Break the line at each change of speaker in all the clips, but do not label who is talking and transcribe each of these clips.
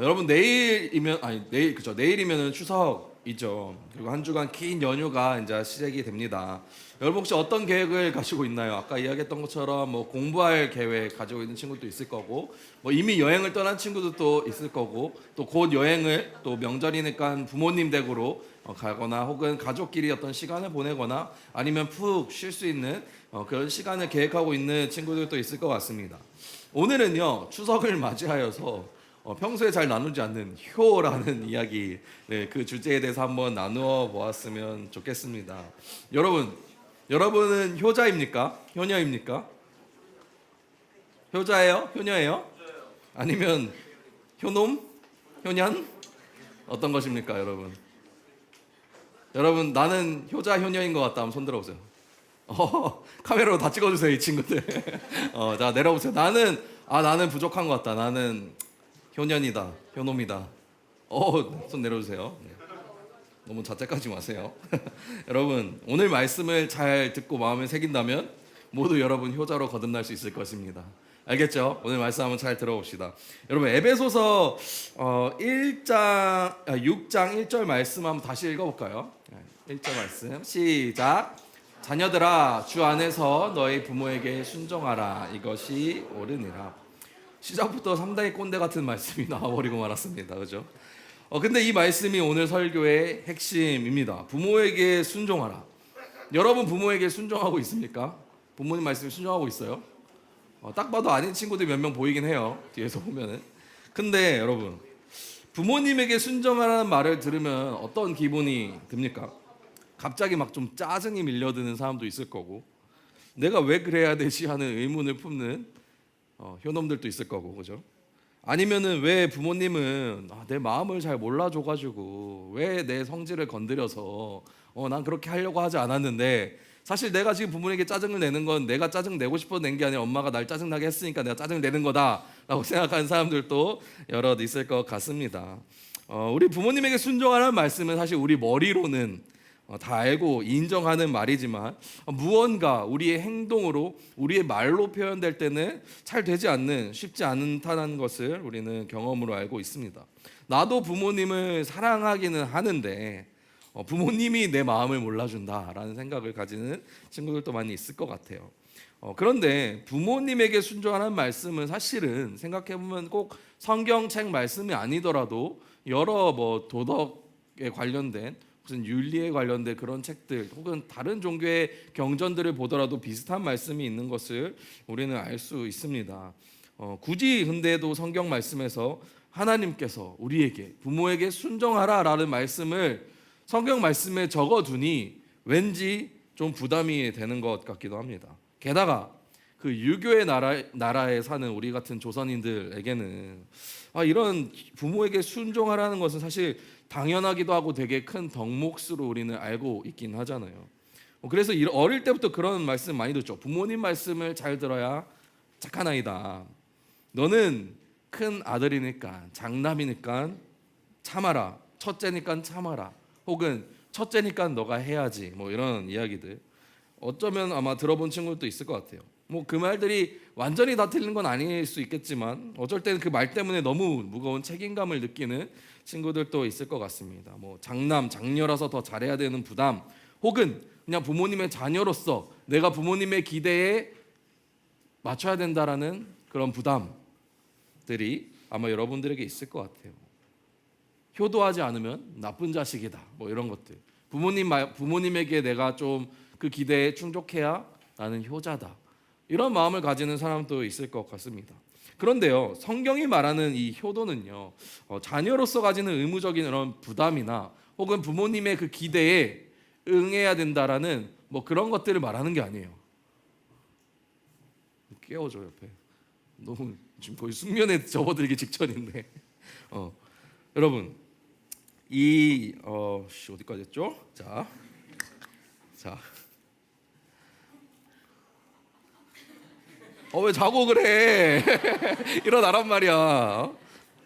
여러분 내일이면 아니 내일 그죠? 내일이면은 추석이죠. 그리고 한 주간 긴 연휴가 이제 시작이 됩니다. 여러분 혹시 어떤 계획을 가지고 있나요? 아까 이야기했던 것처럼 뭐 공부할 계획 가지고 있는 친구도 있을 거고, 뭐 이미 여행을 떠난 친구도 또 있을 거고, 또 곧 여행을 또 명절이니까 부모님 댁으로 가거나 혹은 가족끼리 어떤 시간을 보내거나 아니면 푹 쉴 수 있는 그런 시간을 계획하고 있는 친구들도 있을 것 같습니다. 오늘은요 추석을 맞이하여서 평소에 잘 나누지 않는 효라는 이야기, 네, 그 주제에 대해서 한번 나누어 보았으면 좋겠습니다. 여러분은 효자입니까? 효녀입니까? 효자예요? 효녀예요? 아니면 효놈? 효년? 어떤 것입니까, 여러분? 여러분 나는 효자 효녀인 것 같다 하면 손 들어보세요. 카메라로 다 찍어주세요, 이 친구들. 자 내려보세요. 나는 부족한 것 같다. 나는 효년이다, 효놈이다. 손 내려주세요. 네. 너무 자책하지 마세요. 여러분 오늘 말씀을 잘 듣고 마음에 새긴다면 모두 여러분 효자로 거듭날 수 있을 것입니다. 알겠죠? 오늘 말씀 한번 잘 들어봅시다. 여러분 에베소서 6장 1절 말씀 한번 다시 읽어볼까요? 1절 말씀 시작. 자녀들아 주 안에서 너희 부모에게 순종하라. 이것이 옳으니라. 시작부터 상당히 꼰대 같은 말씀이 나와버리고 말았습니다. 그죠? 근데 이 말씀이 오늘 설교의 핵심입니다. 부모에게 순종하라. 여러분 부모에게 순종하고 있습니까? 부모님 말씀에 순종하고 있어요? 딱 봐도 아닌 친구들이 몇 명 보이긴 해요. 뒤에서 보면은. 근데 여러분 부모님에게 순종하라는 말을 들으면 어떤 기분이 듭니까? 갑자기 막 좀 짜증이 밀려드는 사람도 있을 거고, 내가 왜 그래야 되지 하는 의문을 품는 효놈들도 있을 거고, 그죠? 아니면은 왜 부모님은 내 마음을 잘 몰라줘가지고 왜 내 성질을 건드려서 난 그렇게 하려고 하지 않았는데, 사실 내가 지금 부모님에게 짜증을 내는 건 내가 짜증 내고 싶어서 낸 게 아니라 엄마가 날 짜증나게 했으니까 내가 짜증을 내는 거다라고 생각하는 사람들도 여럿 있을 것 같습니다. 우리 부모님에게 순종하라는 말씀은 사실 우리 머리로는 다 알고 인정하는 말이지만 무언가 우리의 행동으로 우리의 말로 표현될 때는 잘 되지 않는, 쉽지 않다는 것을 우리는 경험으로 알고 있습니다. 나도 부모님을 사랑하기는 하는데 부모님이 내 마음을 몰라준다라는 생각을 가지는 친구들도 많이 있을 것 같아요. 그런데 부모님에게 순종하는 말씀은 사실은 생각해보면 꼭 성경책 말씀이 아니더라도 여러 뭐 도덕에 관련된 무슨 윤리에 관련된 그런 책들 혹은 다른 종교의 경전들을 보더라도 비슷한 말씀이 있는 것을 우리는 알 수 있습니다. 굳이 근데도 성경 말씀에서 하나님께서 우리에게 부모에게 순종하라라는 말씀을 성경 말씀에 적어두니 왠지 좀 부담이 되는 것 같기도 합니다. 게다가 그 유교의 나라에 사는 우리 같은 조선인들에게는 이런 부모에게 순종하라는 것은 사실 당연하기도 하고 되게 큰 덕목수로 우리는 알고 있긴 하잖아요. 그래서 어릴 때부터 그런 말씀 많이 듣죠. 부모님 말씀을 잘 들어야 착한 아이다. 너는 큰 아들이니까, 장남이니까 참아라. 첫째니까 참아라. 혹은 첫째니까 너가 해야지. 뭐 이런 이야기들. 어쩌면 아마 들어본 친구들도 있을 것 같아요. 뭐 그 말들이 완전히 다 틀린 건 아닐 수 있겠지만 어쩔 때는 그 말 때문에 너무 무거운 책임감을 느끼는 친구들도 있을 것 같습니다. 뭐 장남, 장녀라서 더 잘해야 되는 부담, 혹은 그냥 부모님의 자녀로서 내가 부모님의 기대에 맞춰야 된다라는 그런 부담들이 아마 여러분들에게 있을 것 같아요. 효도하지 않으면 나쁜 자식이다. 뭐 이런 것들. 부모님에게 내가 좀 그 기대에 충족해야 나는 효자다. 이런 마음을 가지는 사람도 있을 것 같습니다. 그런데요, 성경이 말하는 이 효도는요, 자녀로서 가지는 의무적인 이런 부담이나 혹은 부모님의 그 기대에 응해야 된다라는 뭐 그런 것들을 말하는 게 아니에요. 깨워줘 옆에. 너무 지금 거의 숙면에 접어들기 직전인데. 여러분 어디까지 했죠? 자. 왜 자고 그래? 일어나란 말이야.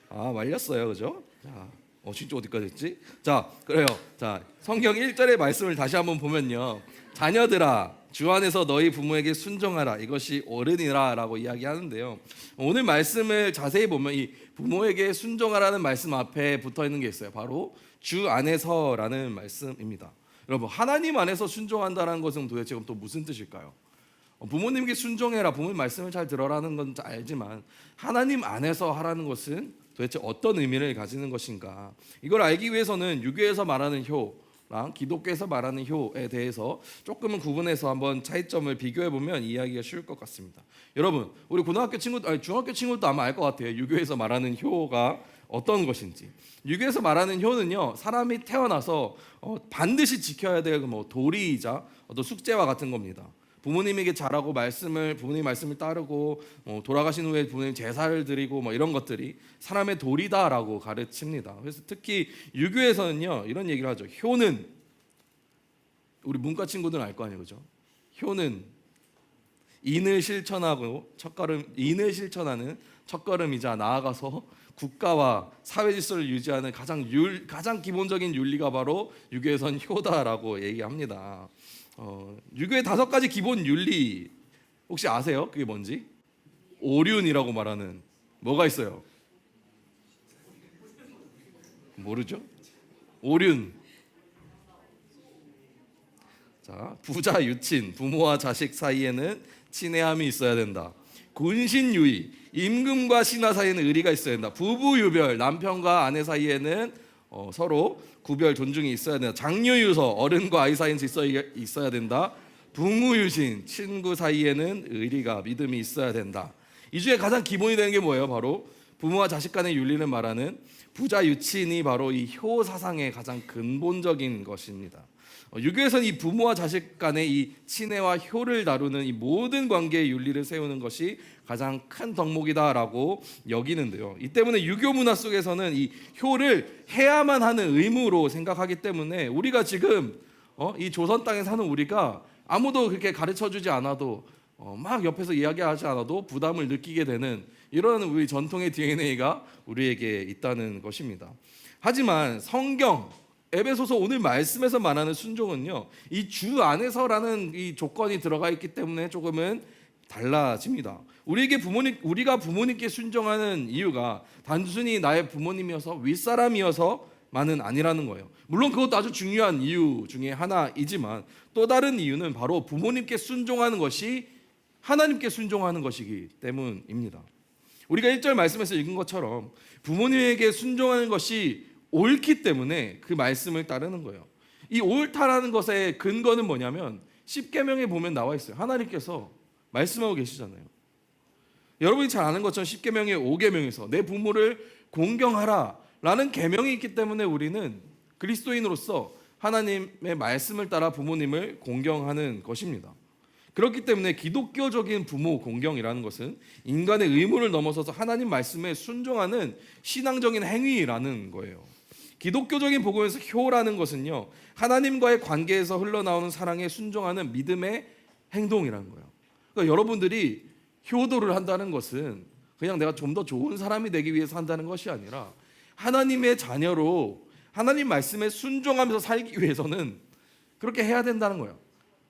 말렸어요, 그죠? 자, 진짜 어디까지 했지? 자, 그래요. 자, 성경 1절의 말씀을 다시 한번 보면요. 자녀들아, 주 안에서 너희 부모에게 순종하라. 이것이 옳으니라라고 이야기하는데요. 오늘 말씀을 자세히 보면 이 부모에게 순종하라는 말씀 앞에 붙어 있는 게 있어요. 바로 주 안에서라는 말씀입니다. 여러분, 하나님 안에서 순종한다는 것은 도대체 또 무슨 뜻일까요? 부모님께 순종해라, 부모님 말씀을 잘 들어라는 건 알지만 하나님 안에서 하라는 것은 도대체 어떤 의미를 가지는 것인가? 이걸 알기 위해서는 유교에서 말하는 효랑 기독교에서 말하는 효에 대해서 조금은 구분해서 한번 차이점을 비교해 보면 이해하기가 쉬울 것 같습니다. 여러분, 우리 고등학교 친구, 중학교 친구도 아마 알 것 같아요. 유교에서 말하는 효가 어떤 것인지. 유교에서 말하는 효는요, 사람이 태어나서 반드시 지켜야 될 도리이자 어떤 숙제와 같은 겁니다. 부모님에게 잘하고 부모님 말씀을 따르고 돌아가신 후에 부모님 제사를 드리고 이런 것들이 사람의 도리다라고 가르칩니다. 그래서 특히 유교에서는요 이런 얘기를 하죠. 효는, 우리 문과 친구들은 알 거 아니에요, 그죠? 효는 인을 실천하는 첫걸음이자 나아가서 국가와 사회 질서를 유지하는 가장 기본적인 윤리가 바로 유교에서는 효다라고 얘기합니다. 유교의 5가지 기본 윤리 혹시 아세요? 그게 뭔지? 오륜이라고 말하는 뭐가 있어요? 모르죠? 오륜. 자, 부자 유친, 부모와 자식 사이에는 친애함이 있어야 된다. 군신유의, 임금과 신하 사이에는 의리가 있어야 된다. 부부유별, 남편과 아내 사이에는 서로 구별 존중이 있어야 된다. 장유유서, 어른과 아이 사이에는 있어야 된다. 부무유신, 친구 사이에는 의리가 믿음이 있어야 된다. 이 중에 가장 기본이 되는 게 뭐예요? 바로 부모와 자식 간의 윤리를 말하는 부자 유친이 바로 이 효 사상의 가장 근본적인 것입니다. 유교에서는 이 부모와 자식 간의 이 친애와 효를 다루는 이 모든 관계의 윤리를 세우는 것이 가장 큰 덕목이다라고 여기는데요. 이 때문에 유교 문화 속에서는 이 효를 해야만 하는 의무로 생각하기 때문에 우리가 지금 이 조선 땅에 사는 우리가 아무도 그렇게 가르쳐주지 않아도 막 옆에서 이야기하지 않아도 부담을 느끼게 되는 이런 우리 전통의 DNA가 우리에게 있다는 것입니다. 하지만 성경 에베소서 오늘 말씀에서 말하는 순종은요, 이 주 안에서라는 이 조건이 들어가 있기 때문에 조금은 달라집니다. 우리가 부모님께 순종하는 이유가 단순히 나의 부모님이어서 윗사람이어서만은 아니라는 거예요. 물론 그것도 아주 중요한 이유 중에 하나이지만 또 다른 이유는 바로 부모님께 순종하는 것이 하나님께 순종하는 것이기 때문입니다. 우리가 1절 말씀에서 읽은 것처럼 부모님에게 순종하는 것이 옳기 때문에 그 말씀을 따르는 거예요. 이 옳다라는 것의 근거는 뭐냐면 10계명에 보면 나와 있어요. 하나님께서 말씀하고 계시잖아요. 여러분이 잘 아는 것처럼 10계명의 5계명에서 내 부모를 공경하라 라는 계명이 있기 때문에 우리는 그리스도인으로서 하나님의 말씀을 따라 부모님을 공경하는 것입니다. 그렇기 때문에 기독교적인 부모 공경이라는 것은 인간의 의무를 넘어서서 하나님 말씀에 순종하는 신앙적인 행위라는 거예요. 기독교적인 복음에서 효라는 것은요, 하나님과의 관계에서 흘러나오는 사랑에 순종하는 믿음의 행동이라는 거예요. 그러니까 여러분들이 효도를 한다는 것은 그냥 내가 좀 더 좋은 사람이 되기 위해서 한다는 것이 아니라 하나님의 자녀로 하나님 말씀에 순종하면서 살기 위해서는 그렇게 해야 된다는 거예요.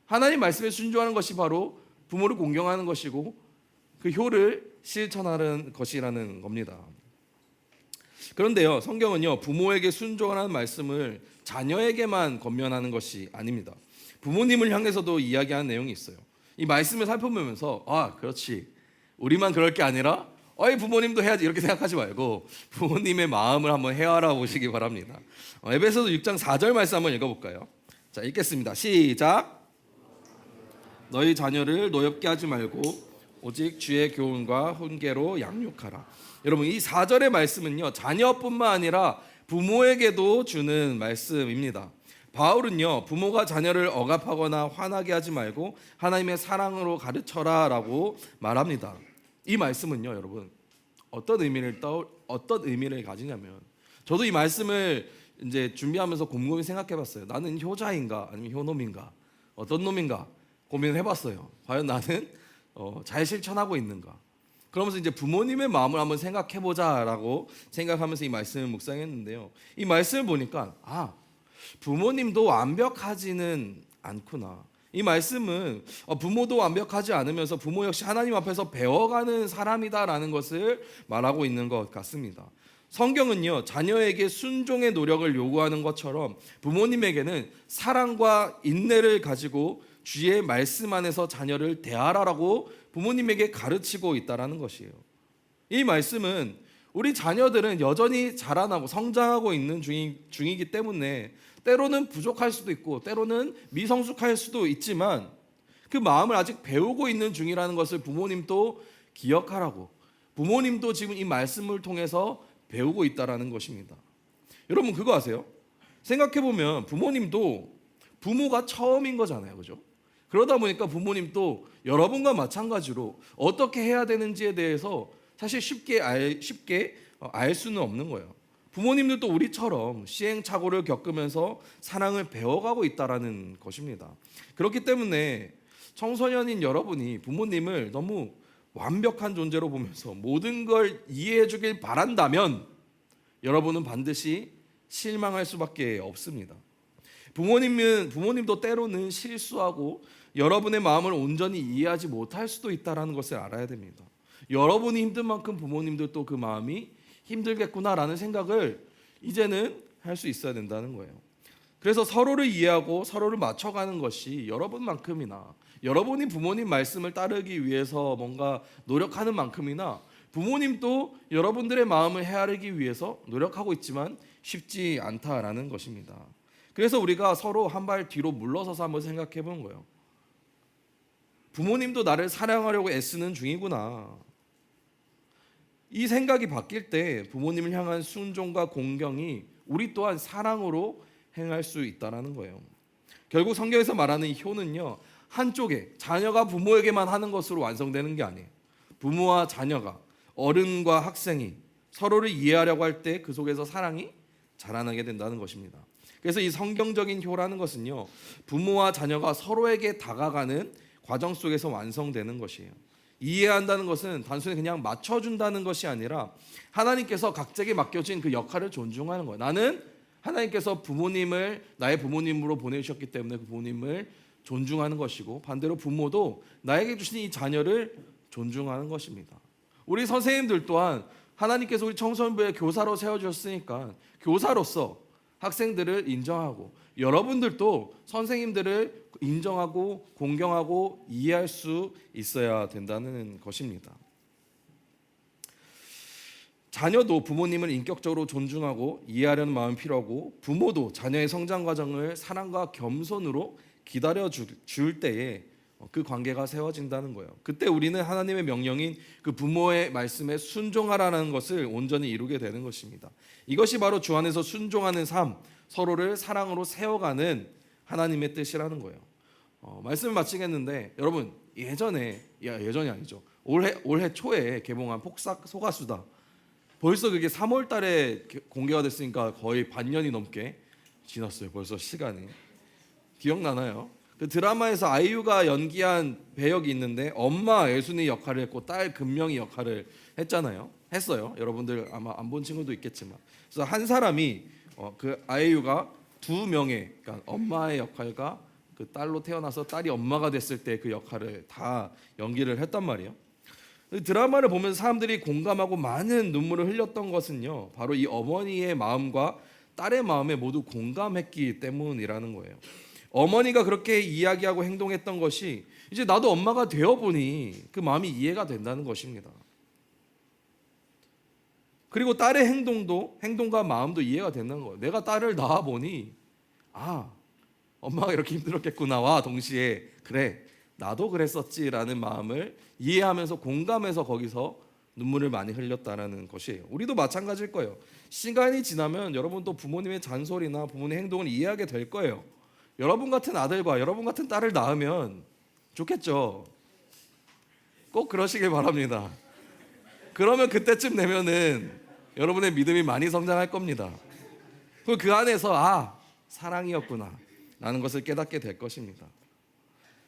하나님 말씀에 순종하는 것이 바로 부모를 공경하는 것이고 그 효를 실천하는 것이라는 겁니다. 그런데요, 성경은요, 부모에게 순종하라는 말씀을 자녀에게만 권면하는 것이 아닙니다. 부모님을 향해서도 이야기하는 내용이 있어요. 이 말씀을 살펴보면서 그렇지, 우리만 그럴 게 아니라 부모님도 해야지 이렇게 생각하지 말고 부모님의 마음을 한번 헤아려 보시기 바랍니다. 에베소서 6장 4절 말씀 한번 읽어볼까요? 자, 읽겠습니다. 시작. 너희 자녀를 노엽게 하지 말고 오직 주의 교훈과 훈계로 양육하라. 여러분, 이 4절의 말씀은요, 자녀뿐만 아니라 부모에게도 주는 말씀입니다. 바울은요, 부모가 자녀를 억압하거나 화나게 하지 말고 하나님의 사랑으로 가르쳐라 라고 말합니다. 이 말씀은요, 여러분, 어떤 의미를 가지냐면, 저도 이 말씀을 이제 준비하면서 곰곰이 생각해 봤어요. 나는 효자인가 아니면 효놈인가, 어떤 놈인가 고민을 해봤어요. 과연 나는 잘 실천하고 있는가. 그러면서 이제 부모님의 마음을 한번 생각해 보자라고 생각하면서 이 말씀을 묵상했는데요. 이 말씀을 보니까 부모님도 완벽하지는 않구나. 이 말씀은 부모도 완벽하지 않으면서 부모 역시 하나님 앞에서 배워가는 사람이다라는 것을 말하고 있는 것 같습니다. 성경은요, 자녀에게 순종의 노력을 요구하는 것처럼 부모님에게는 사랑과 인내를 가지고 주의 말씀 안에서 자녀를 대하라라고 부모님에게 가르치고 있다라는 것이에요. 이 말씀은 우리 자녀들은 여전히 자라나고 성장하고 있는 중이기 때문에 때로는 부족할 수도 있고 때로는 미성숙할 수도 있지만 그 마음을 아직 배우고 있는 중이라는 것을 부모님도 기억하라고, 부모님도 지금 이 말씀을 통해서 배우고 있다라는 것입니다. 여러분 그거 아세요? 생각해보면 부모님도 부모가 처음인 거잖아요, 그죠? 그러다 보니까 부모님도 여러분과 마찬가지로 어떻게 해야 되는지에 대해서 사실 쉽게 알 수는 없는 거예요. 부모님들도 우리처럼 시행착오를 겪으면서 사랑을 배워가고 있다라는 것입니다. 그렇기 때문에 청소년인 여러분이 부모님을 너무 완벽한 존재로 보면서 모든 걸 이해해 주길 바란다면 여러분은 반드시 실망할 수밖에 없습니다. 부모님도 때로는 실수하고 여러분의 마음을 온전히 이해하지 못할 수도 있다는 것을 알아야 됩니다. 여러분이 힘든 만큼 부모님들도 그 마음이 힘들겠구나라는 생각을 이제는 할 수 있어야 된다는 거예요. 그래서 서로를 이해하고 서로를 맞춰가는 것이 여러분만큼이나, 여러분이 부모님 말씀을 따르기 위해서 뭔가 노력하는 만큼이나 부모님도 여러분들의 마음을 헤아리기 위해서 노력하고 있지만 쉽지 않다라는 것입니다. 그래서 우리가 서로 한 발 뒤로 물러서서 한번 생각해 본 거예요. 부모님도 나를 사랑하려고 애쓰는 중이구나. 이 생각이 바뀔 때 부모님을 향한 순종과 공경이 우리 또한 사랑으로 행할 수 있다는 거예요. 결국 성경에서 말하는 이 효는요, 한쪽에 자녀가 부모에게만 하는 것으로 완성되는 게 아니에요. 부모와 자녀가, 어른과 학생이 서로를 이해하려고 할 때 그 속에서 사랑이 자라나게 된다는 것입니다. 그래서 이 성경적인 효라는 것은요, 부모와 자녀가 서로에게 다가가는 과정 속에서 완성되는 것이에요. 이해한다는 것은 단순히 그냥 맞춰준다는 것이 아니라 하나님께서 각자에게 맡겨진 그 역할을 존중하는 거예요. 나는 하나님께서 부모님을 나의 부모님으로 보내주셨기 때문에 그 부모님을 존중하는 것이고, 반대로 부모도 나에게 주신 이 자녀를 존중하는 것입니다. 우리 선생님들 또한 하나님께서 우리 청소년부의 교사로 세워주셨으니까 교사로서 학생들을 인정하고, 여러분들도 선생님들을 인정하고 공경하고 이해할 수 있어야 된다는 것입니다. 자녀도 부모님을 인격적으로 존중하고 이해하려는 마음이 필요하고, 부모도 자녀의 성장 과정을 사랑과 겸손으로 기다려 줄 때에 그 관계가 세워진다는 거예요. 그때 우리는 하나님의 명령인 그 부모의 말씀에 순종하라는 것을 온전히 이루게 되는 것입니다. 이것이 바로 주 안에서 순종하는 삶, 서로를 사랑으로 세워가는 하나님의 뜻이라는 거예요. 말씀을 마치겠는데, 여러분 예전이 아니죠. 올해 초에 개봉한 폭삭 소가수다. 벌써 그게 3월 달에 공개가 됐으니까 거의 반년이 넘게 지났어요. 벌써 시간이. 기억나나요? 그 드라마에서 아이유가 연기한 배역이 있는데 엄마 애순이 역할을 했고 딸 금명이 역할을 했어요. 여러분들 아마 안 본 친구도 있겠지만, 그래서 한 사람이 그 아이유가 두 명의, 그러니까 엄마의 역할과 그 딸로 태어나서 딸이 엄마가 됐을 때 그 역할을 다 연기를 했단 말이에요. 드라마를 보면서 사람들이 공감하고 많은 눈물을 흘렸던 것은요, 바로 이 어머니의 마음과 딸의 마음에 모두 공감했기 때문이라는 거예요. 어머니가 그렇게 이야기하고 행동했던 것이 이제 나도 엄마가 되어보니 그 마음이 이해가 된다는 것입니다. 그리고 딸의 행동과 마음도 이해가 된다는 거예요. 내가 딸을 낳아보니 엄마가 이렇게 힘들었겠구나와 동시에 그래 나도 그랬었지라는 마음을 이해하면서 공감해서 거기서 눈물을 많이 흘렸다는 것이에요. 우리도 마찬가지일 거예요. 시간이 지나면 여러분도 부모님의 잔소리나 부모님의 행동을 이해하게 될 거예요. 여러분 같은 아들과 여러분 같은 딸을 낳으면 좋겠죠. 꼭 그러시길 바랍니다. 그러면 그때쯤 되면은 여러분의 믿음이 많이 성장할 겁니다. 그 안에서 사랑이었구나 라는 것을 깨닫게 될 것입니다.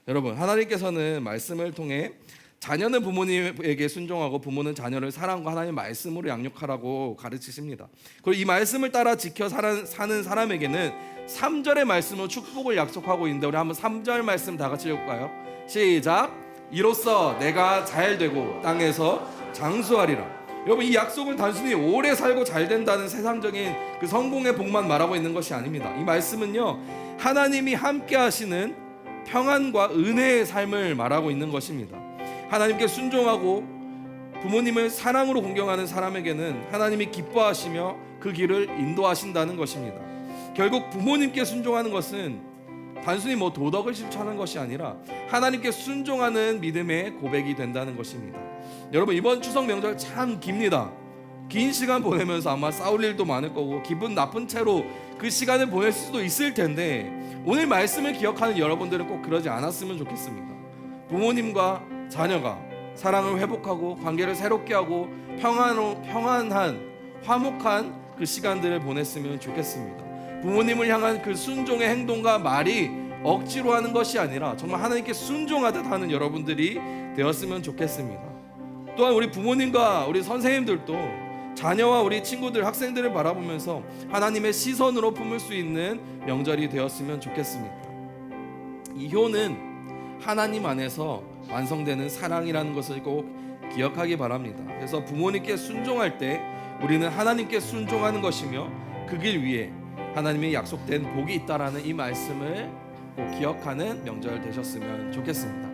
여러분, 하나님께서는 말씀을 통해 자녀는 부모님에게 순종하고 부모는 자녀를 사랑과 하나님의 말씀으로 양육하라고 가르치십니다. 그리고 이 말씀을 따라 지켜 사는 사람에게는 3절의 말씀으로 축복을 약속하고 있는데, 우리 한번 3절 말씀 다 같이 읽을까요? 시작. 이로써 내가 잘 되고 땅에서 장수하리라. 여러분, 이 약속은 단순히 오래 살고 잘 된다는 세상적인 그 성공의 복만 말하고 있는 것이 아닙니다. 이 말씀은요, 하나님이 함께 하시는 평안과 은혜의 삶을 말하고 있는 것입니다. 하나님께 순종하고 부모님을 사랑으로 공경하는 사람에게는 하나님이 기뻐하시며 그 길을 인도하신다는 것입니다. 결국 부모님께 순종하는 것은 단순히 도덕을 실천하는 것이 아니라 하나님께 순종하는 믿음의 고백이 된다는 것입니다. 여러분, 이번 추석 명절 참 깁니다. 긴 시간 보내면서 아마 싸울 일도 많을 거고 기분 나쁜 채로 그 시간을 보낼 수도 있을 텐데, 오늘 말씀을 기억하는 여러분들은 꼭 그러지 않았으면 좋겠습니다. 부모님과 자녀가 사랑을 회복하고 관계를 새롭게 하고 평안한 화목한 그 시간들을 보냈으면 좋겠습니다. 부모님을 향한 그 순종의 행동과 말이 억지로 하는 것이 아니라 정말 하나님께 순종하듯 하는 여러분들이 되었으면 좋겠습니다. 또한 우리 부모님과 우리 선생님들도 자녀와 우리 친구들, 학생들을 바라보면서 하나님의 시선으로 품을 수 있는 명절이 되었으면 좋겠습니다. 이 효는 하나님 안에서 완성되는 사랑이라는 것을 꼭 기억하기 바랍니다. 그래서 부모님께 순종할 때 우리는 하나님께 순종하는 것이며 그 길 위에 하나님의 약속된 복이 있다라는 이 말씀을 꼭 기억하는 명절 되셨으면 좋겠습니다.